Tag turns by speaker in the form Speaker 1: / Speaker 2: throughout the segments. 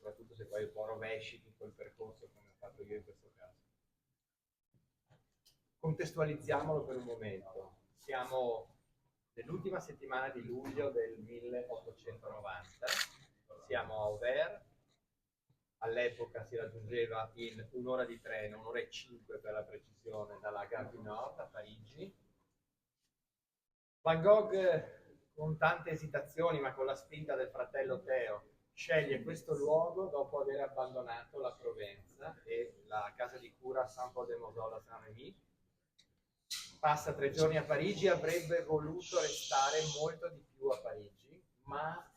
Speaker 1: soprattutto se poi un po' rovesci tutto il percorso come ho fatto io in questo caso. Contestualizziamolo per un momento. Siamo nell'ultima settimana di luglio del 1890, siamo a Auvers, all'epoca si raggiungeva in un'ora di treno, un'ora e 5 per la precisione, dalla Gare du Nord a Parigi. Van Gogh, con tante esitazioni, ma con la spinta del fratello Teo, sceglie questo luogo dopo aver abbandonato la Provenza e la casa di cura Saint-Paul-de-Mosol a Saint-Rémy. Passa 3 giorni a Parigi, avrebbe voluto restare molto di più a Parigi, ma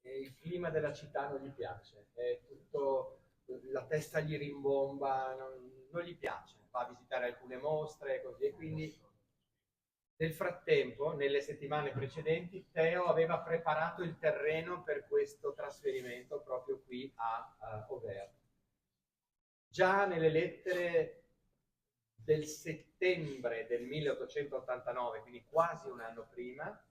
Speaker 1: il clima della città non gli piace, è tutto, la testa gli rimbomba, non gli piace, va a visitare alcune mostre e così, e quindi nel frattempo, nelle settimane precedenti, Teo aveva preparato il terreno per questo trasferimento proprio qui a Auvers. Già nelle lettere del settembre del 1889, quindi quasi un anno prima,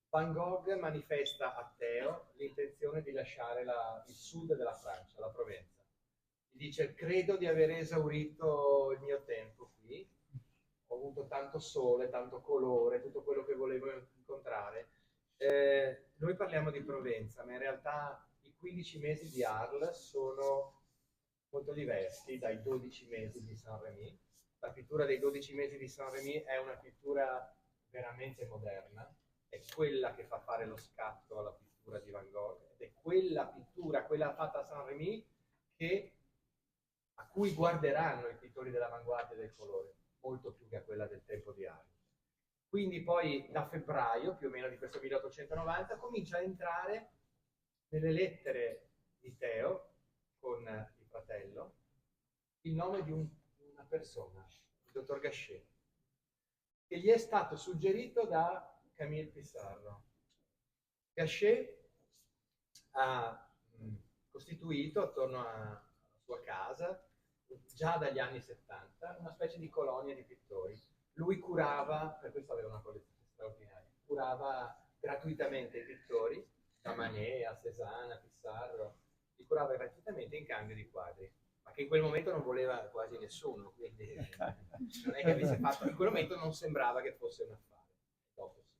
Speaker 1: Van Gogh manifesta a Teo l'intenzione di lasciare il sud della Francia, la Provenza. Gli dice: credo di aver esaurito il mio tempo qui, ho avuto tanto sole, tanto colore, tutto quello che volevo incontrare. Noi parliamo di Provenza, ma in realtà i 15 mesi di Arles sono molto diversi dai 12 mesi di Saint-Rémy. La pittura dei 12 mesi di Saint-Rémy è una pittura veramente moderna, è quella che fa fare lo scatto alla pittura di Van Gogh, ed è quella pittura, quella fatta a Saint-Rémy, a cui guarderanno i pittori dell'avanguardia del colore, molto più che a quella del tempo di Arles. Quindi poi da febbraio, più o meno di questo 1890, comincia a entrare nelle lettere di Teo, con il fratello, il nome di una persona, il dottor Gachet, che gli è stato suggerito da Camille Pissarro. Gachet ha costituito attorno alla sua casa, già dagli anni 70, una specie di colonia di pittori. Lui curava, per questo aveva una collezione straordinaria, curava gratuitamente i pittori, da Manet a Cézanne a Pissarro, li curava gratuitamente in cambio di quadri, ma che in quel momento non voleva quasi nessuno, quindi non è che avesse fatto, in quel momento non sembrava che fosse un affare, dopo sì.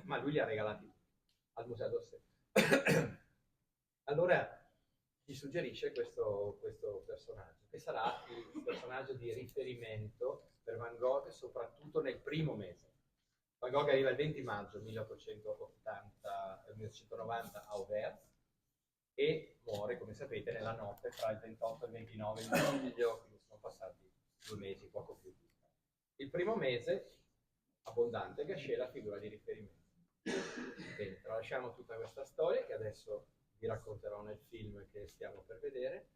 Speaker 1: Ma lui li ha regalati al Museo d'Orsay. Allora gli suggerisce questo personaggio, che sarà il personaggio di riferimento per Van Gogh, soprattutto nel primo mese. Van Gogh arriva il 20 maggio 1890 a Auvers e muore, come sapete, nella notte tra il 28 e il 29 luglio, quindi sono passati 2 mesi, poco più. Il primo mese, abbondante, Gachet è la figura di riferimento. Bene, tralasciamo tutta questa storia che adesso vi racconterò nel film che stiamo per vedere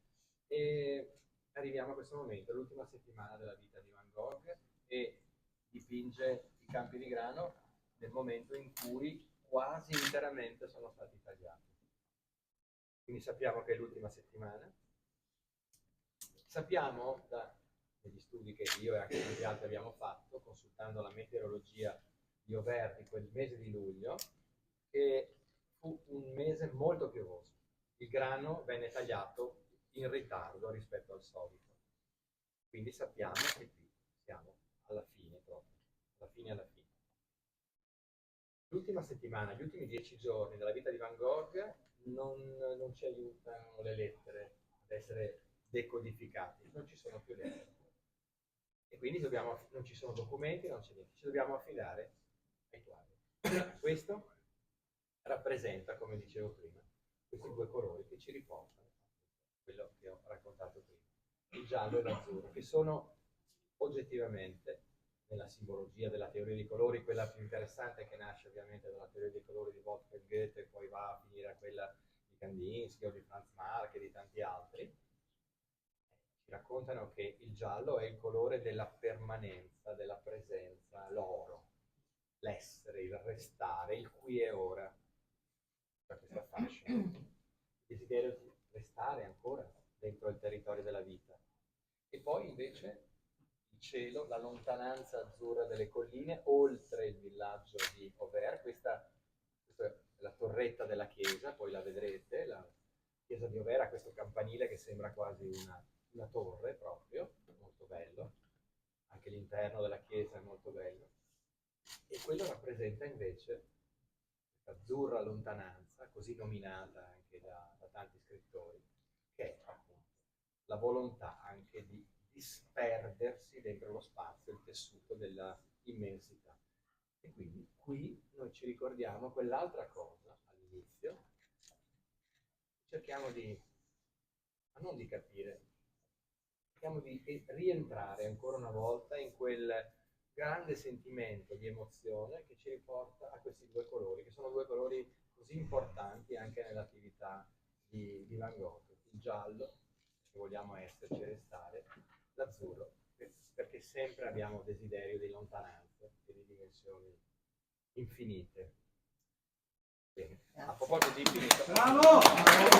Speaker 1: e arriviamo a questo momento, l'ultima settimana della vita di Van Gogh, e dipinge i campi di grano nel momento in cui quasi interamente sono stati tagliati. Quindi sappiamo che è l'ultima settimana. Sappiamo dagli studi che io e anche tanti altri abbiamo fatto, consultando la meteorologia di Auvers di quel mese di luglio, che fu un mese molto piovoso. Il grano venne tagliato in ritardo rispetto al solito. Quindi sappiamo che qui siamo alla fine proprio, alla fine. L'ultima settimana, gli ultimi 10 giorni della vita di Van Gogh non ci aiutano le lettere ad essere decodificate, non ci sono più lettere. E quindi non ci sono documenti, non c'è niente, ci dobbiamo affidare ai quadri. Questo rappresenta, come dicevo prima, questi 2 colori che ci riportano quello che ho raccontato prima, il giallo e l'azzurro, che sono oggettivamente, nella simbologia della teoria dei colori, quella più interessante, che nasce ovviamente dalla teoria dei colori di Wolfgang Goethe e poi va a finire a quella di Kandinsky o di Franz Marc e di tanti altri, ci raccontano che il giallo è il colore della permanenza, della presenza, l'oro, l'essere, il restare, il qui e ora. Da questo affascino, il desiderio di restare ancora dentro il territorio della vita. E poi invece il cielo, la lontananza azzurra delle colline, oltre il villaggio di Auvers. Questa è la torretta della chiesa, poi la vedrete, la chiesa di Auvers ha questo campanile che sembra quasi una torre proprio, molto bello, anche l'interno della chiesa è molto bello, e quello rappresenta invece questa azzurra lontananza, così nominata anche da tanti scrittori, che è appunto la volontà anche di disperdersi dentro lo spazio, il tessuto della immensità. E quindi qui noi ci ricordiamo quell'altra cosa all'inizio, cerchiamo di, ma non di capire, cerchiamo di rientrare ancora una volta in quel grande sentimento di emozione che ci riporta a questi due colori, che sono due colori così importanti anche nell'attività di Van Gogh, il giallo, se vogliamo esserci e restare, l'azzurro, perché sempre abbiamo desiderio di lontananze e di dimensioni infinite. Bene. A proposito di infinito, bravo!